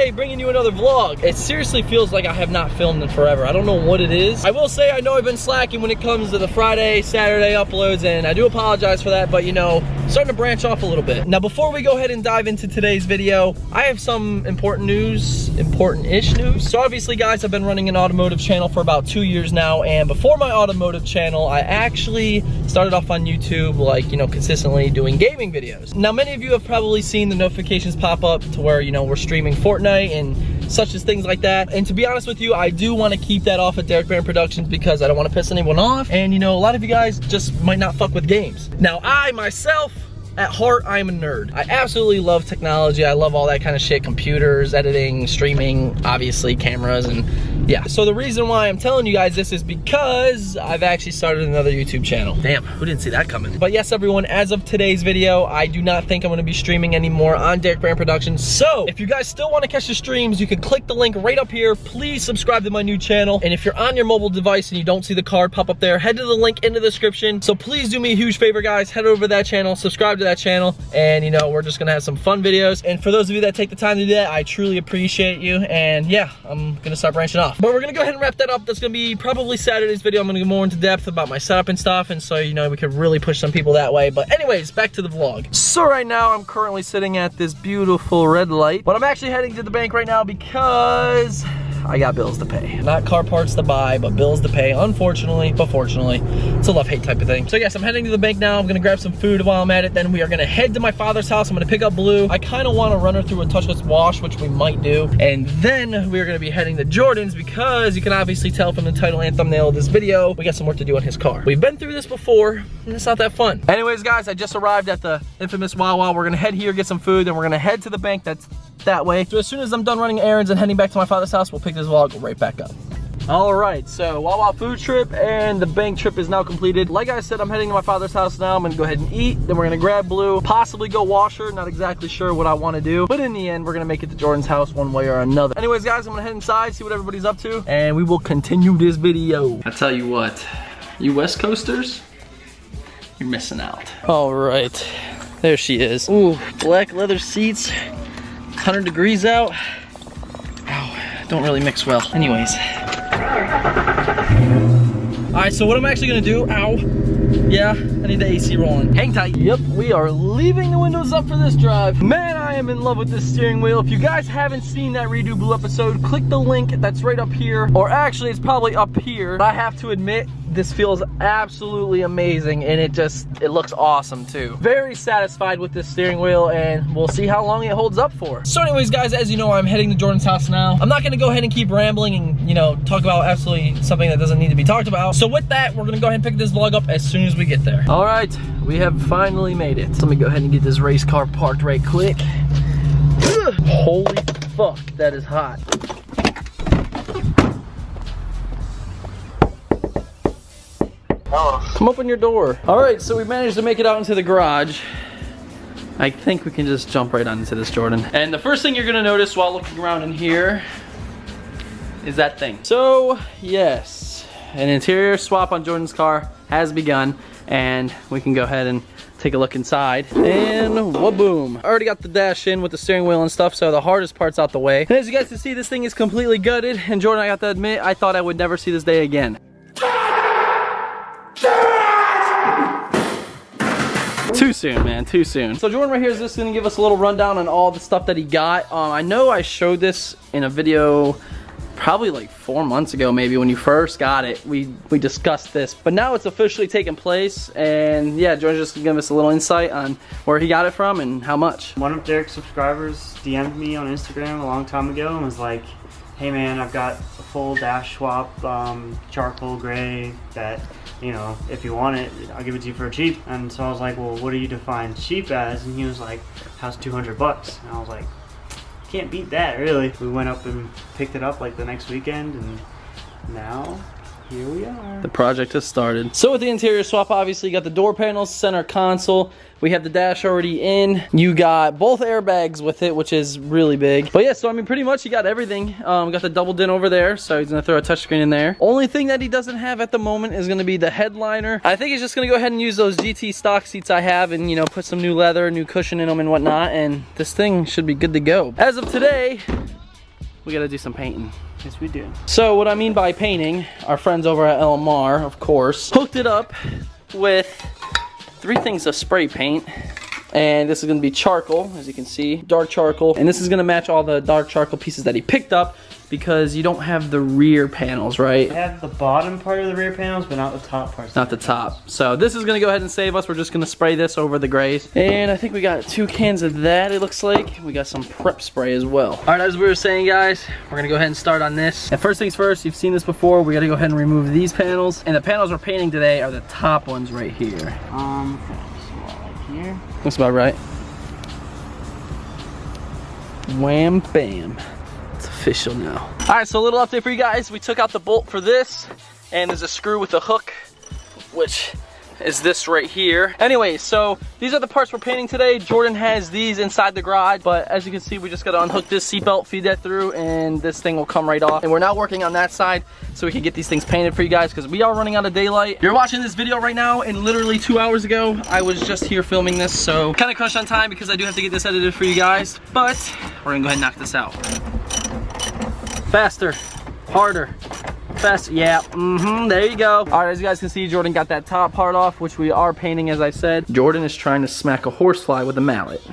today bringing you another vlog. It seriously feels like I have not filmed in forever. I don't know what it is. I will say I know I've been slacking when it comes to the Friday, Saturday uploads, and I do apologize for that, but you know, starting to branch off a little bit. Now before we go ahead and dive into today's video, I have some important news, important-ish news. So obviously guys, I've been running an automotive channel for about 2 years now, and before my automotive channel, I actually started off on YouTube, like, you know, consistently doing gaming videos. Now many of you have probably seen the notifications pop up to where, you know, we're streaming Fortnite and such as things like that. And to be honest with you, I do want to keep that off at DerekBaranProductions because I don't want to piss anyone off. And you know, a lot of you guys just might not fuck with games. Now I myself, at heart, I am a nerd. I absolutely love technology. I love all that kind of shit, computers, editing, streaming, obviously cameras, and yeah. So the reason why I'm telling you guys this is because I've actually started another YouTube channel. Damn, who didn't see that coming? But yes, everyone, as of today's video, I do not think I'm gonna be streaming anymore on DerekBaranProductions. So if you guys still wanna catch the streams, you can click the link right up here. Please subscribe to my new channel. And if you're on your mobile device and you don't see the card pop up there, head to the link in the description. So please do me a huge favor, guys. Head over to that channel, subscribe to that channel, and you know, we're just gonna have some fun videos. And for those of you that take the time to do that, I truly appreciate you. And yeah, I'm gonna start branching off. But we're gonna go ahead and wrap that up. That's gonna be probably Saturday's video. I'm gonna go more into depth about my setup and stuff, and so you know, we could really push some people that way. But anyways, back to the vlog. So right now I'm currently sitting at this beautiful red light, but I'm actually heading to the bank right now because I got bills to pay. Not car parts to buy, but bills to pay, unfortunately, but fortunately. It's a love-hate type of thing. So yes, I'm heading to the bank now. I'm gonna grab some food while I'm at it. Then we are gonna head to my father's house. I'm gonna pick up Blue. I kind of want to run her through a touchless wash, which we might do. And then we're gonna be heading to Jordan's because you can obviously tell from the title and thumbnail of this video, we got some work to do on his car. We've been through this before, and it's not that fun. Anyways, guys, I just arrived at the infamous Wawa. We're gonna head here, get some food, then we're gonna head to the bank that's that way. So as soon as I'm done running errands and heading back to my father's house, we'll pick this vlog right back up. All right, so Wawa food trip and the bank trip is now completed. Like I said, I'm heading to my father's house now. I'm gonna go ahead and eat, then we're gonna grab Blue, possibly go wash her. Not exactly sure what I want to do, but in the end, we're gonna make it to Jordan's house one way or another. Anyways, guys, I'm gonna head inside, see what everybody's up to, and we will continue this video. I tell you what, you West Coasters, you're missing out. All right, there she is. Ooh, black leather seats, 100 degrees out. Ow, don't really mix well. Anyways. Alright, so what I'm actually gonna do, ow, yeah, I need the AC rolling. Hang tight. Yep, we are leaving the windows up for this drive. Man, I am in love with this steering wheel. If you guys haven't seen that Redo Blue episode, click the link that's right up here, or actually it's probably up here. But I have to admit, this feels absolutely amazing, and it looks awesome too. Very satisfied with this steering wheel, and we'll see how long it holds up for. So anyways, guys, as you know, I'm heading to Jordan's house now. I'm not gonna go ahead and keep rambling and, you know, talk about absolutely something that doesn't need to be talked about. So with that, we're gonna go ahead and pick this vlog up as soon as we get there. All right, we have finally made it. So let me go ahead and get this race car parked right quick. Ugh, holy fuck, that is hot. Come open your door. All right, so we managed to make it out into the garage. I think we can just jump right onto this, Jordan. And the first thing you're gonna notice while looking around in here is that thing. So yes, an interior swap on Jordan's car has begun, and we can go ahead and take a look inside, and waboom. I already got the dash in with the steering wheel and stuff, so the hardest part's out the way. And as you guys can see, this thing is completely gutted, and Jordan, I got to admit, I thought I would never see this day again. Too soon, man, too soon. So Jordan right here is just gonna give us a little rundown on all the stuff that he got. I know I showed this in a video probably like 4 months ago, maybe, when you first got it. We discussed this, but now it's officially taken place, and yeah, Jordan's just gonna give us a little insight on where he got it from and how much. One of Derek's subscribers DM'd me on Instagram a long time ago and was like, hey man, I've got a full dash swap, charcoal gray that, you know, if you want it, I'll give it to you for cheap. And so I was like, well, what do you define cheap as? And he was like, how's $200? And I was like, can't beat that, really. We went up and picked it up like the next weekend, and now here we are. The project has started. So with the interior swap, obviously you got the door panels, center console. We have the dash already in. You got both airbags with it, which is really big. But yeah, so I mean, pretty much you got everything. We got the double din over there, so he's gonna throw a touchscreen in there. Only thing that he doesn't have at the moment is gonna be the headliner. I think he's just gonna go ahead and use those GT stock seats I have and, you know, put some new leather, new cushion in them and whatnot, and this thing should be good to go. As of today, we gotta do some painting. Yes, we do. So what I mean by painting, our friends over at LMR, of course, hooked it up with 3 things of spray paint. And this is gonna be charcoal, as you can see, dark charcoal. And this is gonna match all the dark charcoal pieces that he picked up because you don't have the rear panels, right? I have the bottom part of the rear panels, but not the top parts. Not the top. So this is gonna go ahead and save us. We're just gonna spray this over the grays. And I think we got 2 cans of that, it looks like. We got some prep spray as well. All right, as we were saying, guys, we're gonna go ahead and start on this. And first things first, you've seen this before, we gotta go ahead and remove these panels. And the panels we're painting today are the top ones right here. Here. That's about right. Wham bam. It's official now. All right, so a little update for you guys. We took out the bolt for this, and there's a screw with a hook, which is this right here. Anyway, so these are the parts we're painting today. Jordan has these inside the garage, but as you can see, we just gotta unhook this seatbelt, feed that through, and this thing will come right off. And we're now working on that side so we can get these things painted for you guys because we are running out of daylight. You're watching this video right now, and literally 2 hours ago, I was just here filming this, so kind of crushed on time because I do have to get this edited for you guys, but we're gonna go ahead and knock this out. Faster, harder. Fast, yeah, there you go. All right, as you guys can see, Jordan got that top part off, which we are painting, as I said. Jordan is trying to smack a horsefly with a mallet.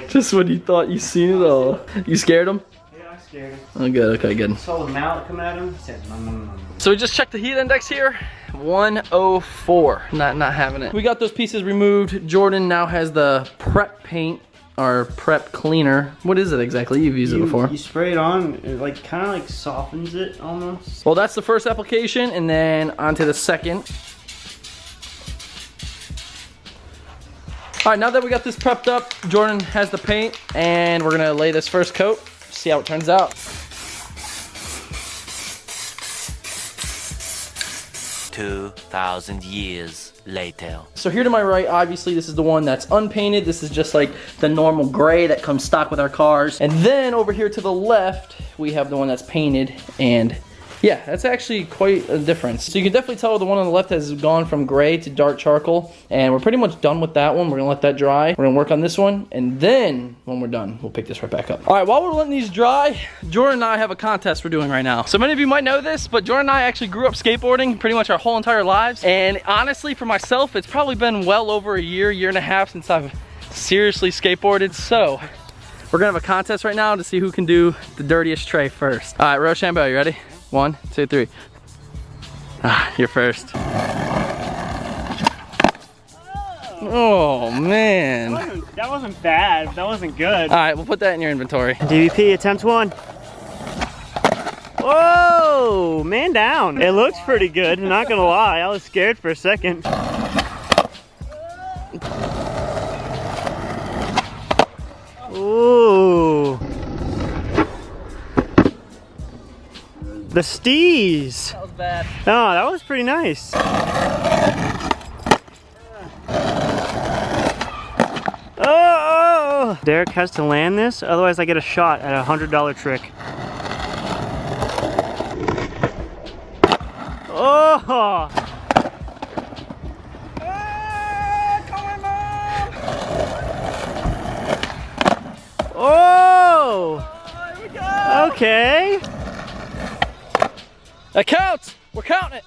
Just when you thought you seen it all. You scared him? Yeah, I scared him. Oh, good, okay, good. I saw the mallet come at him, said, no. So we just checked the heat index here, 104, not having it. We got those pieces removed. Jordan now has the prep paint, or prep cleaner. What is it exactly? You've used it before. You spray it on, it like kind of like softens it almost. Well, that's the first application, and then on to the second. All right, now that we got this prepped up, Jordan has the paint, and we're gonna lay this first coat, see how it turns out. 2,000 years later. So here to my right, obviously this is the one that's unpainted. This is just like the normal gray that comes stock with our cars. And then over here to the left, we have the one that's painted, and yeah, that's actually quite a difference. So you can definitely tell the one on the left has gone from gray to dark charcoal, and we're pretty much done with that one. We're gonna let that dry. We're gonna work on this one, and then when we're done, we'll pick this right back up. All right, while we're letting these dry, Jordan and I have a contest we're doing right now. So many of you might know this, but Jordan and I actually grew up skateboarding pretty much our whole entire lives. And honestly, for myself, it's probably been well over a year and a half since I've seriously skateboarded. So we're gonna have a contest right now to see who can do the dirtiest tray first. All right, Rochambeau, you ready? 1, 2, 3. Ah, you're first. Oh man. That wasn't bad. That wasn't good. All right, we'll put that in your inventory. DVP, attempt 1. Whoa, man down. It looks pretty good, not gonna lie. I was scared for a second. Ooh. The steez. That was bad. Oh, that was pretty nice. Oh! Derek has to land this, otherwise I get a shot at a $100 trick. Oh! Oh! Here we go. Okay. That counts. We're counting it.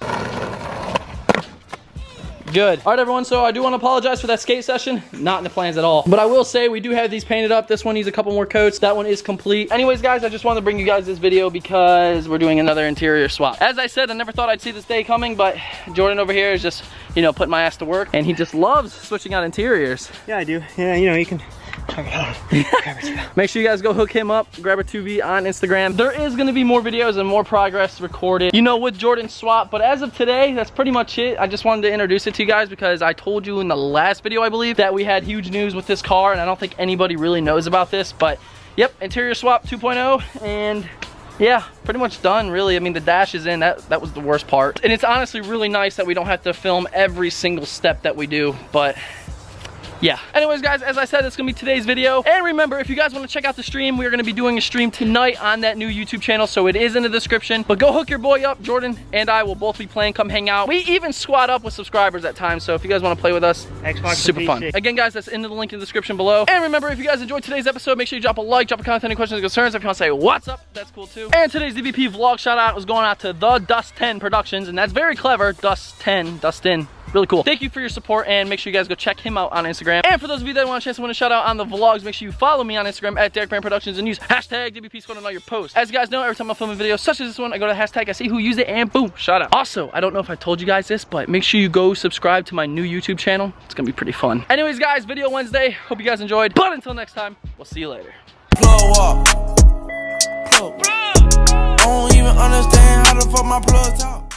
Good. All right, everyone, so I do want to apologize for that skate session. Not in the plans at all. But I will say we do have these painted up. This one needs a couple more coats. That one is complete. Anyways, guys, I just wanted to bring you guys this video because we're doing another interior swap. As I said, I never thought I'd see this day coming, but Jordan over here is just, you know, putting my ass to work, and he just loves switching out interiors. Yeah, I do. Yeah, you know, you can check it out. Make sure you guys go hook him up, Grabber2V on Instagram. There is gonna be more videos and more progress recorded, you know, with Jordan's swap, but as of today, that's pretty much it. I just wanted to introduce it to you guys because I told you in the last video, I believe, that we had huge news with this car, and I don't think anybody really knows about this, but yep, interior swap 2.0, and yeah, pretty much done, really. I mean, the dash is in, that was the worst part. And it's honestly really nice that we don't have to film every single step that we do, but yeah. Anyways, guys, as I said, that's gonna be today's video. And remember, if you guys want to check out the stream, we're gonna be doing a stream tonight on that new YouTube channel, so it is in the description. But go hook your boy up. Jordan and I will both be playing. Come hang out. We even squad up with subscribers at times, so if you guys want to play with us, Xbox super fun. Again, guys, that's in the link in the description below. And remember, if you guys enjoyed today's episode, make sure you drop a like, drop a comment, any questions or concerns. If you want to say what's up, that's cool too. And today's DVP vlog shout out was going out to the Dust10Productions, and that's very clever. Dustin. Really cool. Thank you for your support, and make sure you guys go check him out on Instagram. And for those of you that want a chance to win a shout out on the vlogs, make sure you follow me on Instagram at DerekBaranProductions and use hashtag DVP Squad on all your posts. As you guys know, every time I film a video such as this one, I go to the hashtag, I see who used it, and boom, shout out. Also, I don't know if I told you guys this, but make sure you go subscribe to my new YouTube channel. It's gonna be pretty fun. Anyways, guys, video Wednesday. Hope you guys enjoyed. But until next time, we'll see you later. I don't even understand how the fuck my plug talk.